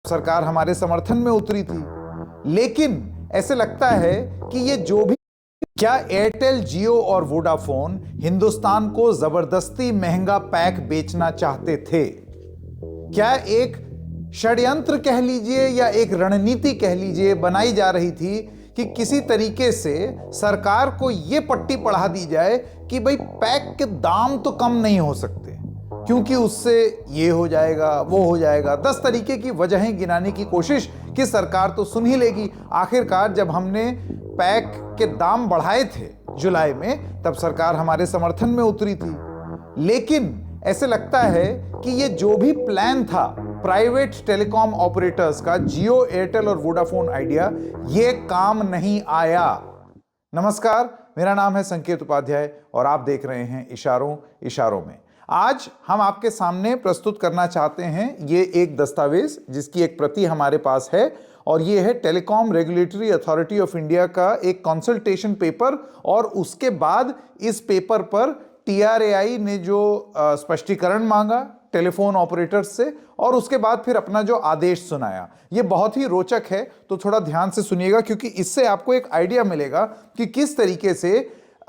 सरकार हमारे समर्थन में उतरी थी, लेकिन ऐसे लगता है कि ये जो भी क्या एयरटेल, जियो और वोडाफोन हिंदुस्तान को जबरदस्ती महंगा पैक बेचना चाहते थे? क्या एक षड्यंत्र कह लीजिए या एक रणनीति कह लीजिए बनाई जा रही थी कि किसी तरीके से सरकार को यह पट्टी पढ़ा दी जाए कि भाई पैक के दाम तो कम नहीं हो सकते क्योंकि उससे ये हो जाएगा, वो हो जाएगा। 10 तरीके की वजहें गिनाने की कोशिश कि सरकार तो सुन ही लेगी। आखिरकार जब हमने पैक के दाम बढ़ाए थे जुलाई में, तब सरकार हमारे समर्थन में उतरी थी। लेकिन ऐसे लगता है कि ये जो भी प्लान था प्राइवेट टेलीकॉम ऑपरेटर्स का, जियो, एयरटेल और वोडाफोन आइडिया, ये काम नहीं आया। नमस्कार, मेरा नाम है संकेत उपाध्याय और आप देख रहे हैं इशारों इशारों में। आज हम आपके सामने प्रस्तुत करना चाहते हैं ये एक दस्तावेज जिसकी एक प्रति हमारे पास है, और ये है telecom regulatory authority of India का एक कंसल्टेशन पेपर। और उसके बाद इस पेपर पर TRAI ने जो स्पष्टीकरण मांगा टेलीफोन ऑपरेटर्स से, और उसके बाद फिर अपना जो आदेश सुनाया। ये बहुत ही रोचक है, तो थोड़ा ध्यान से सुनिएगा क्योंकि इससे आपको एक आइडिया मिलेगा कि किस तरीके से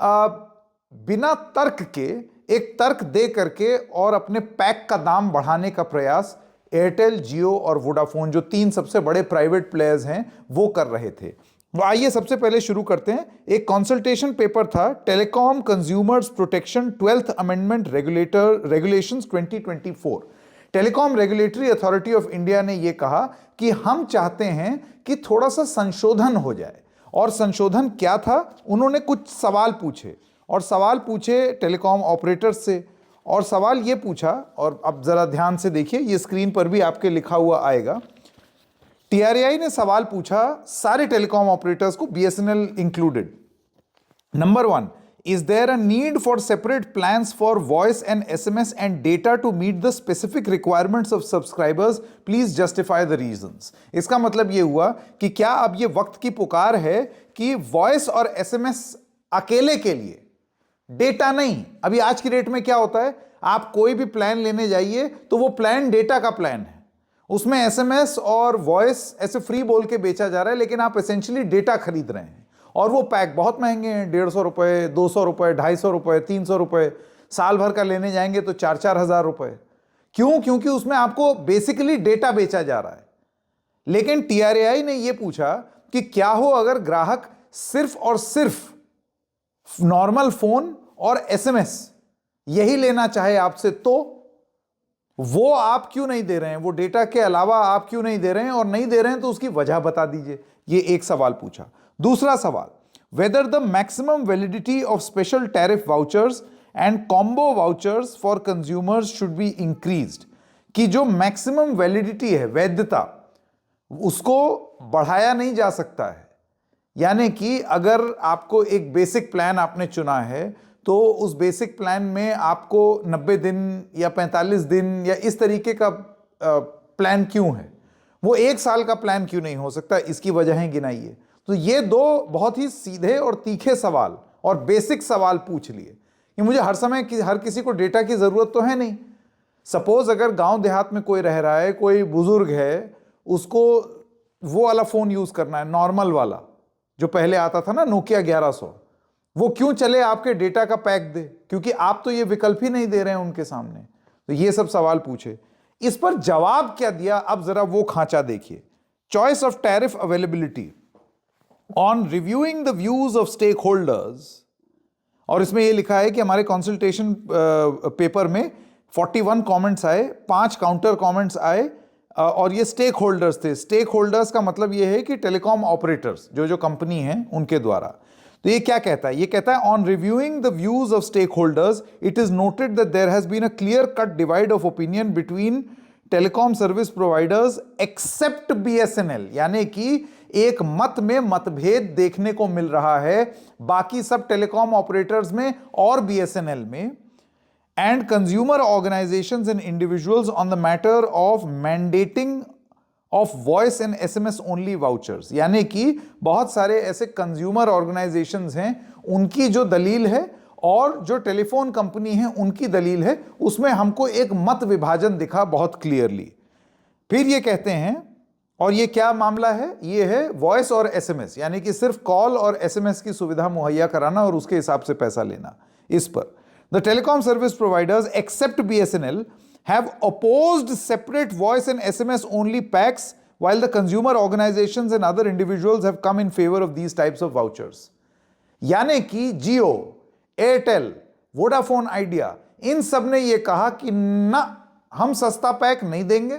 बिना तर्क के, एक तर्क दे करके और अपने पैक का दाम बढ़ाने का प्रयास एयरटेल, जियो और वोडाफोन, जो 3 सबसे बड़े प्राइवेट प्लेयर्स हैं, वो कर रहे थे। वो आइए सबसे पहले शुरू करते हैं। एक कंसल्टेशन पेपर था, telecom consumers protection 12th amendment regulations 2024। Telecom regulatory authority of India ने यह कहा कि हम चाहते हैं कि थोड़ा सा संशोधन हो जाए। और संशोधन क्या था? उन्होंने कुछ सवाल पूछे, और सवाल पूछे टेलीकॉम ऑपरेटर्स से, और सवाल ये पूछा, और अब जरा ध्यान से देखिए, ये स्क्रीन पर भी आपके लिखा हुआ आएगा। TRAI ने सवाल पूछा सारे टेलीकॉम ऑपरेटर्स को, BSNL included. Number 1, is there a need for separate plans for voice and SMS and data to meet the specific requirements of subscribers, please justify the reasons. इसका मतलब ये हुआ कि क्या अब ये वक्त की पुकार है कि वॉइस और SMS अकेले के लिए, डेटा नहीं। अभी आज की डेट में क्या होता है, आप कोई भी प्लान लेने जाइए तो वो प्लान डेटा का प्लान है, उसमें SMS और वॉइस ऐसे फ्री बोल के बेचा जा रहा है, लेकिन आप एसेंशियली डेटा खरीद रहे हैं। और वो पैक बहुत महंगे हैं, 150 रुपए, 200 रुपए, 250 रुपए, 300 रुपए। साल भर का लेने जाएंगे तो 4-4 हजार रुपए। क्यों? क्योंकि उसमें आपको बेसिकली डेटा बेचा जा रहा है। लेकिन TRAI ने यह पूछा कि क्या हो अगर ग्राहक सिर्फ और सिर्फ नॉर्मल फोन और SMS यही लेना चाहे आपसे, तो वो आप क्यों नहीं दे रहे हैं? वो डेटा के अलावा आप क्यों नहीं दे रहे हैं? और नहीं दे रहे हैं तो उसकी वजह बता दीजिए। ये एक सवाल पूछा। दूसरा सवाल, whether the maximum validity of special tariff vouchers and combo vouchers for consumers should be increased, कि जो मैक्सिमम वैलिडिटी है, वैधता, उसको बढ़ाया नहीं जा सकता है। यानी कि अगर आपको एक बेसिक प्लान आपने चुना है तो उस बेसिक प्लान में आपको 90 दिन या 45 दिन या इस तरीके का प्लान क्यों है? वो 1 साल का प्लान क्यों नहीं हो सकता? इसकी वजहें गिनाइए। तो ये 2 बहुत ही सीधे और तीखे सवाल और बेसिक सवाल पूछ लिए कि मुझे हर समय हर किसी को डेटा की जरूरत तो है नहीं। सपोज अगर गांव देहात में कोई रह रहा है, कोई बुजुर्ग है, उसको वो वाला फोन यूज करना है, नॉर्मल वाला जो पहले आता था ना, नोकिया 1100, वो क्यों चले आपके डेटा का पैक दे? क्योंकि आप तो ये विकल्प ही नहीं दे रहे हैं उनके सामने। तो ये सब सवाल पूछे। इस पर जवाब क्या दिया, अब जरा वो खांचा देखिए। Choice of tariff availability on reviewing the views of stake holders, और इसमें ये लिखा है कि हमारे कंसल्टेशन पेपर में 41 कमेंट्स आए, 5 काउंटर कमेंट्स आए, और ये स्टेक होल्डर्स थे। स्टेक होल्डर्स का मतलब ये है कि टेलीकॉम ऑपरेटर्स, जो कंपनी है उनके द्वारा। तो ये क्या कहता है? ये कहता है, on reviewing the views of stake holders it is noted that there has been a clear cut divide of opinion between telecom service providers except BSNL, यानी कि एक मत में मतभेद देखने को मिल रहा है बाकी सब टेलीकॉम ऑपरेटर्स में और BSNL में, and consumer organisations and individuals on the matter of mandating of voice and SMS only vouchers. यानी कि बहुत सारे ऐसे कंज्यूमर ऑर्गेनाइजेशंस हैं, उनकी जो दलील है और जो टेलीफोन कंपनी है उनकी दलील है, उसमें हमको एक मत विभाजन दिखा बहुत क्लियरली। फिर ये कहते हैं और ये क्या मामला है? ये है वॉइस और एसएमएस, यानी कि सिर्फ कॉल और एसएमएस की सुविधा मुहैया कराना और उसके हिसाब से पैसा लेना। इस पर the telecom service providers except BSNL have opposed separate voice and SMS only packs while the consumer organizations and other individuals have come in favor of these types of vouchers. यानी कि जियो, एयरटेल, वोडाफोन आइडिया, इन सब ने यह कहा कि ना, हम सस्ता पैक नहीं देंगे,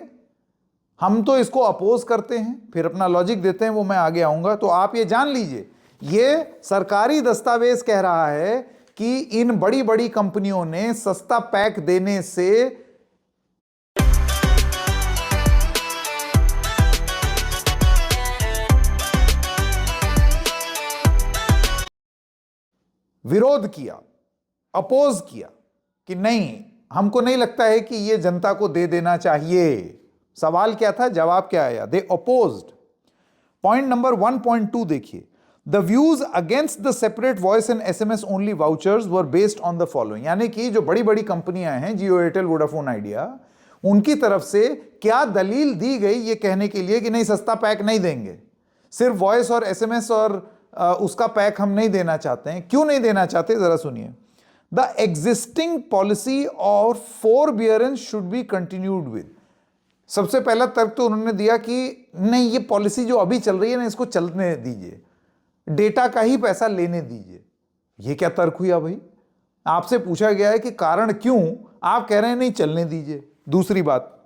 हम तो इसको अपोज करते हैं। फिर अपना लॉजिक देते हैं, वो मैं आगे आऊंगा। तो आप ये जान लीजिए, ये सरकारी दस्तावेज कह रहा है कि इन बड़ी बड़ी कंपनियों ने सस्ता पैक देने से विरोध किया, अपोज किया कि नहीं, हमको नहीं लगता है कि यह जनता को दे देना चाहिए। सवाल क्या था, जवाब क्या आया? दे अपोज्ड। पॉइंट नंबर 1.2 देखिए, the views against the separate voice and SMS only vouchers were based on the following. यानी कि जो बड़ी बड़ी कंपनियां हैं, जियो, एयरटेल, वोडाफोन आइडिया, उनकी तरफ से क्या दलील दी गई ये कहने के लिए कि नहीं, सस्ता पैक नहीं देंगे, सिर्फ वॉइस और एसएमएस और उसका पैक हम नहीं देना चाहते हैं। क्यों नहीं देना चाहते, जरा सुनिए। द एग्जिस्टिंग पॉलिसी और फोरबियरेंस शुड बी कंटिन्यूड विद। सबसे पहला तर्क तो उन्होंने दिया कि नहीं, ये पॉलिसी जो अभी चल रही है ना, इसको चलने दीजिए, डेटा का ही पैसा लेने दीजिए। ये क्या तर्क हुआ भाई? आपसे पूछा गया है कि कारण क्यों, आप कह रहे हैं नहीं, चलने दीजिए। दूसरी बात,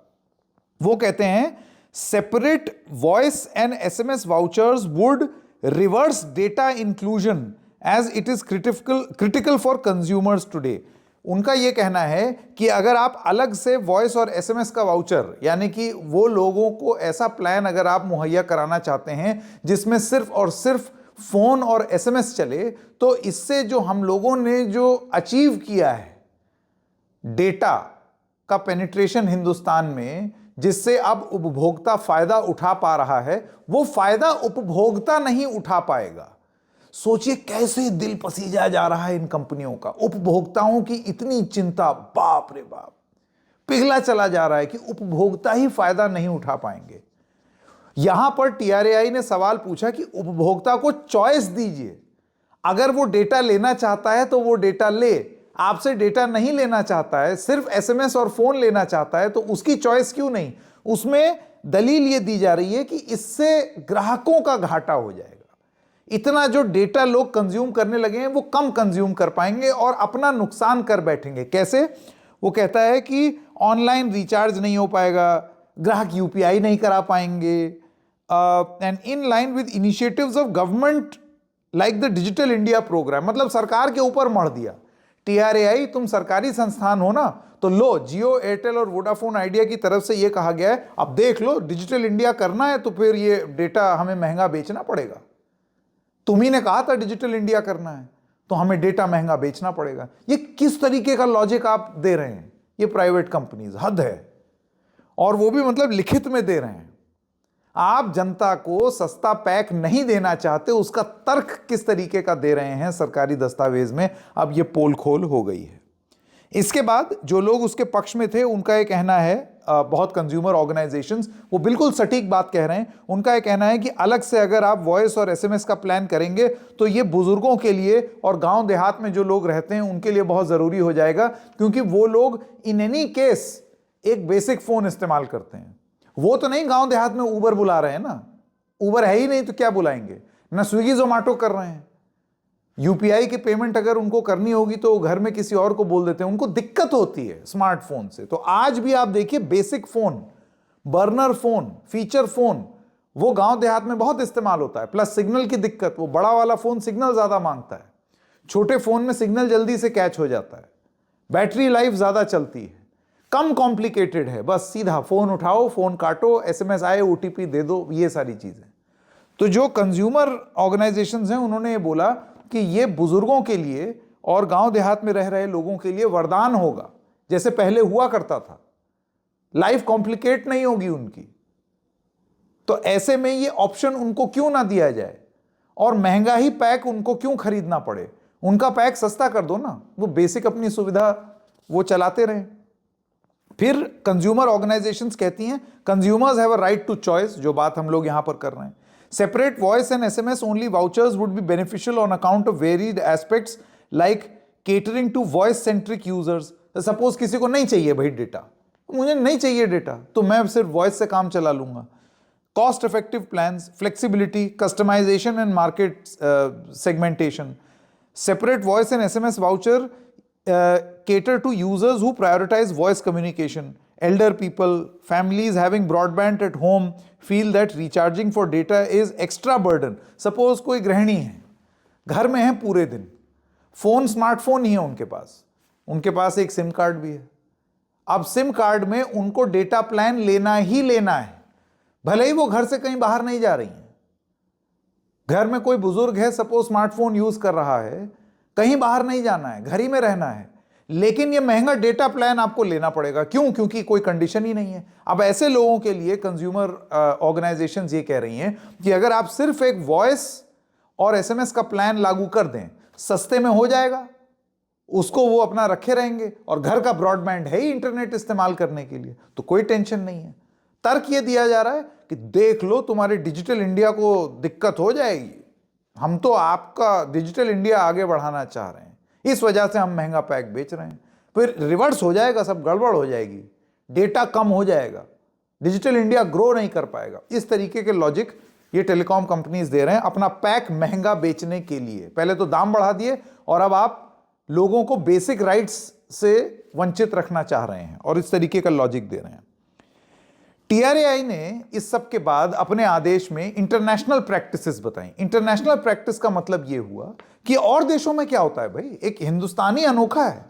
वो कहते हैं separate voice and SMS vouchers would reverse data inclusion as it is critical for consumers today. उनका यह कहना है कि अगर आप अलग से वॉइस और एसएमएस का वाउचर, यानी कि वो लोगों को ऐसा प्लान अगर आप मुहैया कराना चाहते हैं जिसमें सिर्फ और सिर्फ फोन और एसएमएस चले, तो इससे जो हम लोगों ने जो अचीव किया है डेटा का पेनिट्रेशन हिंदुस्तान में, जिससे अब उपभोक्ता फायदा उठा पा रहा है, वो फायदा उपभोक्ता नहीं उठा पाएगा। सोचिए कैसे दिल पसीजा जा रहा है इन कंपनियों का। उपभोक्ताओं की इतनी चिंता, बाप रे बाप, पिघला चला जा रहा है कि उपभोक्ता ही फायदा नहीं उठा पाएंगे। यहां पर टीआरएआई ने सवाल पूछा कि उपभोक्ता को चॉइस दीजिए, अगर वो डेटा लेना चाहता है तो वो डेटा ले, आपसे डेटा नहीं लेना चाहता है, सिर्फ एसएमएस और फोन लेना चाहता है, तो उसकी चॉइस क्यों नहीं? उसमें दलील यह दी जा रही है कि इससे ग्राहकों का घाटा हो जाएगा। इतना जो डेटा लोग कंज्यूम करने लगे हैं वो कम कंज्यूम कर पाएंगे और अपना नुकसान कर बैठेंगे। कैसे? वो कहता है कि ऑनलाइन रिचार्ज नहीं हो पाएगा, ग्राहक यूपीआई नहीं करा पाएंगे, and in line with initiatives of government like the digital India programme. मतलब सरकार के ऊपर मढ़ दिया। टीआरएआई, तुम सरकारी संस्थान हो ना, तो लो, जियो, एयरटेल और वोडाफोन आइडिया की तरफ से यह कहा गया है, अब देख लो, डिजिटल इंडिया करना है तो फिर ये डेटा हमें महंगा बेचना पड़ेगा। तुम्ही ने कहा था डिजिटल इंडिया करना है, तो हमें डेटा महंगा बेचना पड़ेगा। ये किस तरीके का लॉजिक आप दे रहे हैं? ये प्राइवेट कंपनीज, हद है। और वो भी मतलब लिखित में दे रहे हैं। आप जनता को सस्ता पैक नहीं देना चाहते, उसका तर्क किस तरीके का दे रहे हैं सरकारी दस्तावेज में, अब ये पोल खोल हो गई है। इसके बाद जो लोग उसके पक्ष में थे, उनका ये कहना है, बहुत कंज्यूमर ऑर्गेनाइजेशंस, वो बिल्कुल सटीक बात कह रहे हैं। उनका ये कहना है कि अलग से अगर आप वॉइस और एसएमएस का प्लान करेंगे तो ये बुजुर्गों के लिए और गांव देहात में जो लोग रहते हैं उनके लिए बहुत जरूरी हो जाएगा, क्योंकि वो लोग इन एनी केस एक बेसिक फोन इस्तेमाल करते हैं। वो तो नहीं गांव देहात में उबर बुला रहे हैं ना, उबर है ही नहीं तो क्या बुलाएंगे, ना स्विगी जोमेटो कर रहे हैं। यूपीआई की पेमेंट अगर उनको करनी होगी तो घर में किसी और को बोल देते हैं, उनको दिक्कत होती है स्मार्टफोन से। तो आज भी आप देखिए, basic phone, burner phone, feature phone, वो गांव देहात में बहुत इस्तेमाल होता है। प्लस सिग्नल की दिक्कत, वो बड़ा वाला फोन सिग्नल ज्यादा मांगता है, छोटे फोन में सिग्नल जल्दी से कैच हो जाता है, बैटरी लाइफ ज्यादा चलती है, कम कॉम्प्लिकेटेड है, बस सीधा फोन उठाओ, फोन काटो, एसएमएस आए, ओटीपी दे दो, ये सारी चीजें। तो जो कंज्यूमर ऑर्गेनाइजेशंस हैं, उन्होंने ये बोला कि ये बुजुर्गों के लिए और गांव देहात में रह रहे लोगों के लिए वरदान होगा, जैसे पहले हुआ करता था। लाइफ कॉम्प्लिकेट नहीं होगी उनकी। तो ऐसे में ये ऑप्शन उनको क्यों ना दिया जाए, और महंगा ही पैक उनको क्यों खरीदना पड़े? उनका पैक सस्ता कर दो ना, वो बेसिक अपनी सुविधा वो चलाते रहें। फिर कंज्यूमर ऑर्गेनाइजेशंस कहती हैं consumers have a right to choice, जो बात हम लोग यहां पर कर रहे हैं. Separate voice and SMS only vouchers would be beneficial on account of varied aspects like catering to voice centric users. Suppose किसी को नहीं चाहिए भाई डेटा, मुझे नहीं चाहिए डेटा, तो मैं सिर्फ वॉइस से काम चला लूंगा. Cost effective plans, flexibility, customisation and market segmentation. Separate voice and SMS voucher cater to users who prioritize voice communication. Elder people, families having broadband at home feel that recharging for data is extra burden. Suppose कोई गृहिणी है, घर में है पूरे दिन, phone smartphone ही है उनके पास एक सिम कार्ड भी है. अब सिम कार्ड में उनको डेटा प्लान लेना ही लेना है, भले ही वो घर से कहीं बाहर नहीं जा रही है. घर में कोई बुजुर्ग है, सपोज स्मार्टफोन यूज कर रहा है, कहीं बाहर नहीं जाना है, घर ही में रहना है, लेकिन ये महंगा डेटा प्लान आपको लेना पड़ेगा. क्यों? क्योंकि कोई कंडीशन ही नहीं है. अब ऐसे लोगों के लिए कंज्यूमर ऑर्गेनाइजेशंस ये कह रही हैं कि अगर आप सिर्फ एक वॉइस और एसएमएस का प्लान लागू कर दें, सस्ते में हो जाएगा, उसको वो अपना रखे रहेंगे, और घर का ब्रॉडबैंड है ही इंटरनेट इस्तेमाल करने के लिए, तो कोई टेंशन नहीं है. तर्क ये दिया जा रहा है कि देख लो तुम्हारे डिजिटल इंडिया को दिक्कत हो जाएगी, हम तो आपका डिजिटल इंडिया आगे बढ़ाना चाह रहे हैं, इस वजह से हम महंगा पैक बेच रहे हैं. फिर रिवर्स हो जाएगा, सब गड़बड़ हो जाएगी, डेटा कम हो जाएगा, डिजिटल इंडिया ग्रो नहीं कर पाएगा. इस तरीके के लॉजिक ये टेलीकॉम कंपनीज दे रहे हैं अपना पैक महंगा बेचने के लिए. पहले तो दाम बढ़ा दिए और अब आप लोगों को बेसिक राइट्स से वंचित रखना चाह रहे हैं, और इस तरीके का लॉजिक दे रहे हैं. टीआरएआई ने इस सब के बाद अपने आदेश में इंटरनेशनल प्रैक्टिसेस बताई. इंटरनेशनल प्रैक्टिस का मतलब यह हुआ कि और देशों में क्या होता है भाई, एक हिंदुस्तानी अनोखा है,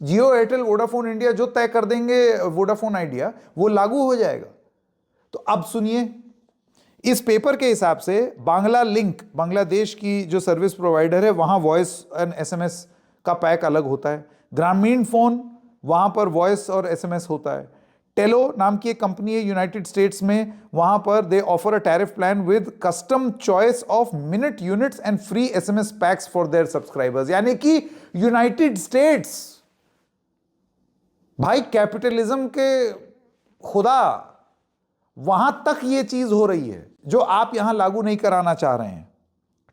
जियो, एयरटेल, वोडाफोन इंडिया जो तय कर देंगे वोडाफोन आइडिया, वो लागू हो जाएगा. तो अब सुनिए, इस पेपर के हिसाब से बांग्ला लिंक, बांग्लादेश की जो सर्विस प्रोवाइडर है, वहां वॉइस एंड एसएमएस का पैक अलग होता है. ग्रामीण फोन, वहां पर वॉइस और एसएमएस होता है. टेलो नाम की एक कंपनी है यूनाइटेड स्टेट्स में, वहां पर दे offer a tariff plan with custom choice of minute units and free SMS PACS for their subscribers. यानी कि यूनाइटेड स्टेट्स, भाई कैपिटलिज्म के खुदा, वहां तक ये चीज हो रही है जो आप यहां लागू नहीं कराना चाह रहे हैं.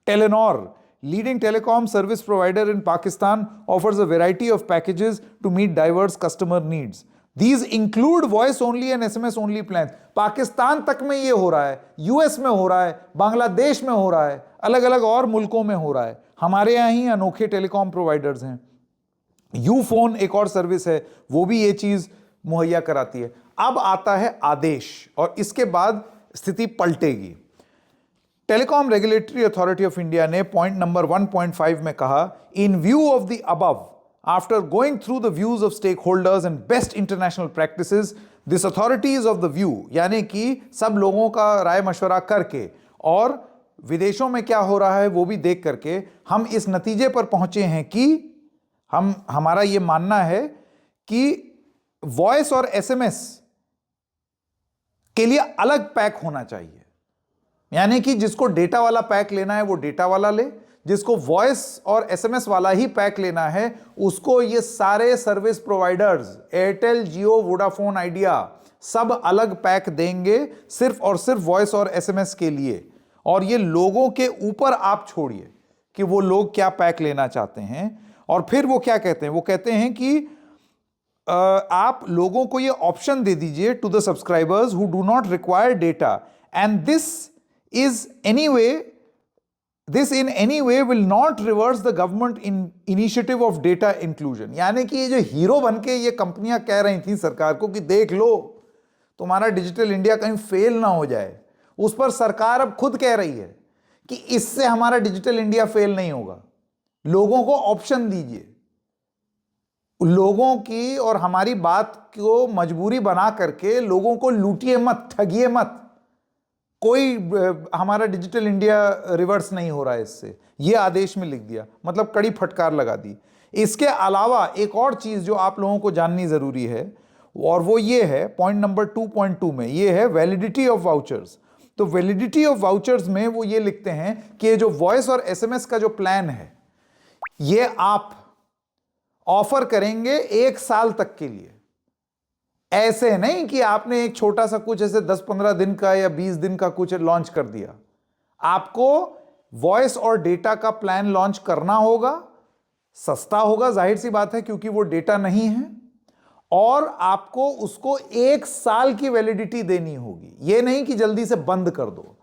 Telenor, leading telecom service provider in Pakistan, offers a variety of packages to meet diverse customer needs. These include voice only and SMS only plans. Pakistan तक में ये हो रहा है, यूएस में हो रहा है, बांग्लादेश में हो रहा है, अलग अलग और मुल्कों में हो रहा है. हमारे यहाँ ही अनोखे टेलीकॉम प्रोवाइडर्स हैं. यूफोन एक और सर्विस है, वो भी ये चीज मुहैया कराती है. अब आता है आदेश, और इसके बाद स्थिति पलटेगी. Telecom regulatory authority of India ने पॉइंट नंबर 1.5 में कहा, in view of the above, after going through the views of stakeholders and best international practices, this authority is of the view, यानी कि सब लोगों का राय मशवरा करके और विदेशों में क्या हो रहा है वो भी देख करके हम इस नतीजे पर पहुंचे हैं कि हमारा ये मानना है कि वॉइस और एसएमएस के लिए अलग पैक होना चाहिए. यानी कि जिसको डेटा वाला पैक लेना है वो डेटा वाला ले, जिसको वॉइस और एसएमएस वाला ही पैक लेना है उसको ये सारे सर्विस प्रोवाइडर्स, एयरटेल, जियो, वोडाफोन आइडिया, सब अलग पैक देंगे सिर्फ और सिर्फ वॉइस और एसएमएस के लिए. और ये लोगों के ऊपर आप छोड़िए कि वो लोग क्या पैक लेना चाहते हैं. और फिर वो क्या कहते हैं, वो कहते हैं कि आप लोगों को ये ऑप्शन दे दीजिए to the subscribers who do not require data, and this in any way will not reverse the government initiative of data inclusion. यानी कि ये जो हीरो बनके ये कंपनियां कह रही थी सरकार को कि देख लो तुम्हारा डिजिटल इंडिया कहीं फेल ना हो जाए, उस पर सरकार अब खुद कह रही है कि इससे हमारा डिजिटल इंडिया फेल नहीं होगा. लोगों को ऑप्शन दीजिए, लोगों की और हमारी बात को मजबूरी बना करके लोगों को लूटिए मत, ठगिए मत. कोई हमारा डिजिटल इंडिया रिवर्स नहीं हो रहा है इससे, ये आदेश में लिख दिया, मतलब कड़ी फटकार लगा दी. इसके अलावा एक और चीज जो आप लोगों को जाननी जरूरी है, और वो ये है पॉइंट नंबर 2.2 में, ये है वैलिडिटी ऑफ वाउचर्स. तो वैलिडिटी ऑफ वाउचर्स में वो ये लिखते हैं कि जो वॉइस और एसएमएस का जो प्लान है ये आप ऑफर करेंगे 1 साल तक के लिए. ऐसे नहीं कि आपने एक छोटा सा कुछ ऐसे 10-15 दिन का या 20 दिन का कुछ लॉन्च कर दिया। आपको वॉइस और डेटा का प्लान लॉन्च करना होगा, सस्ता होगा, जाहिर सी बात है, क्योंकि वो डेटा नहीं है, और आपको उसको 1 साल की वैलिडिटी देनी होगी। यह नहीं कि जल्दी से बंद कर दो।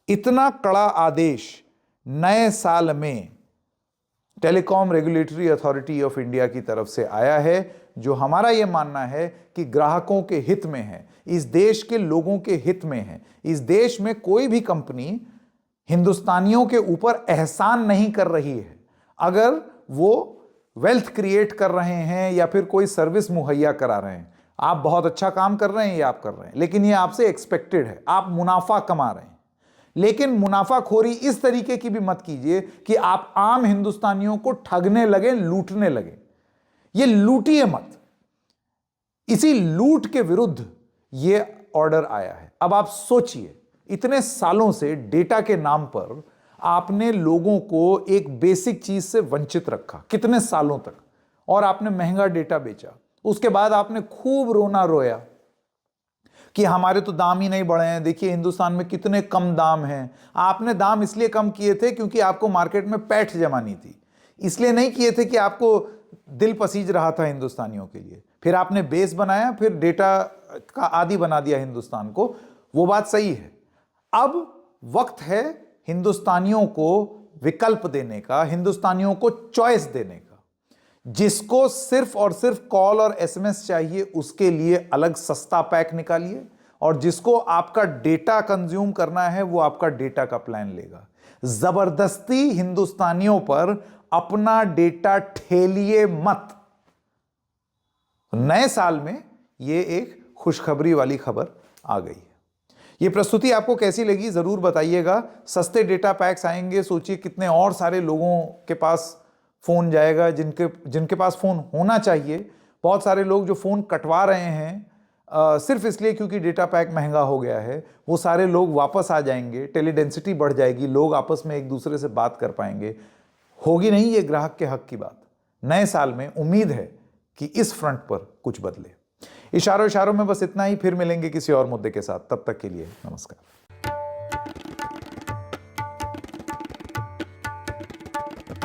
इतना कड़ा आदेश नए साल में telecom regulatory authority of India की तरफ से आया है, जो हमारा यह मानना है कि ग्राहकों के हित में है, इस देश के लोगों के हित में है। इस देश में कोई भी कंपनी हिंदुस्तानियों के ऊपर एहसान नहीं कर रही है। अगर वो वेल्थ क्रिएट कर रहे हैं या फिर कोई सर्विस मुहैया करा रहे हैं, आप बहुत अच्छा काम कर रहे हैं, ये आप कर रहे हैं, लेकिन ये आपसे एक्सपेक्टेड है, आप मुनाफा कमा रहे हैं। लेकिन मुनाफाखोरी इस तरीके की भी मत कीजिए कि आप आम हिंदुस्तानियों को ठगने लगे, लूटने लगे। ये लूटिए मत। इसी लूट के विरुद्ध ये ऑर्डर आया है। अब आप सोचिए, इतने सालों से डेटा के नाम पर आपने लोगों को एक बेसिक चीज से वंचित रखा, कितने सालों तक, और आपने महंगा डेटा बेचा। उसके बाद आपने खूब रोना रोया कि हमारे तो दाम ही नहीं बढ़े हैं, देखिए हिंदुस्तान में कितने कम दाम हैं। आपने दाम इसलिए कम किए थे क्योंकि आपको मार्केट में पैठ जमानी थी, इसलिए नहीं किए थे कि आपको दिल पसीज रहा था हिंदुस्तानियों के लिए। फिर आपने बेस बनाया, फिर डेटा का आदी बना दिया हिंदुस्तान को। वो बात सही है। अब वक्त है हिंदुस्तानियों को विकल्प देने का, हिंदुस्तानियों को चॉइस देने का। जिसको सिर्फ और सिर्फ कॉल और एसएमएस चाहिए, उसके लिए अलग सस्ता पैक निकालिए, और जिसको आपका डेटा कंज्यूम करना है वो आपका डेटा का प्लान लेगा। जबरदस्ती हिंदुस्तानियों पर अपना डेटा ठेलिए मत। नए साल में ये एक खुशखबरी वाली खबर आ गई है। ये प्रस्तुति आपको कैसी लगी जरूर बताइएगा। सस्ते डेटा पैक्स आएंगे, सोचिए कितने और सारे लोगों के पास फोन जाएगा जिनके पास फोन होना चाहिए। बहुत सारे लोग जो फोन कटवा रहे हैं सिर्फ इसलिए क्योंकि डेटा पैक महंगा हो गया है, वो सारे लोग वापस आ जाएंगे, टेलीडेंसिटी बढ़ जाएगी, लोग आपस में एक दूसरे से बात कर पाएंगे। होगी नहीं ये ग्राहक के हक की बात। नए साल में उम्मीद है कि इस फ्रंट पर कुछ बदले। इशारों में बस इतना ही। फिर मिलेंगे किसी और मुद्दे के साथ। तब तक के लिए नमस्कार।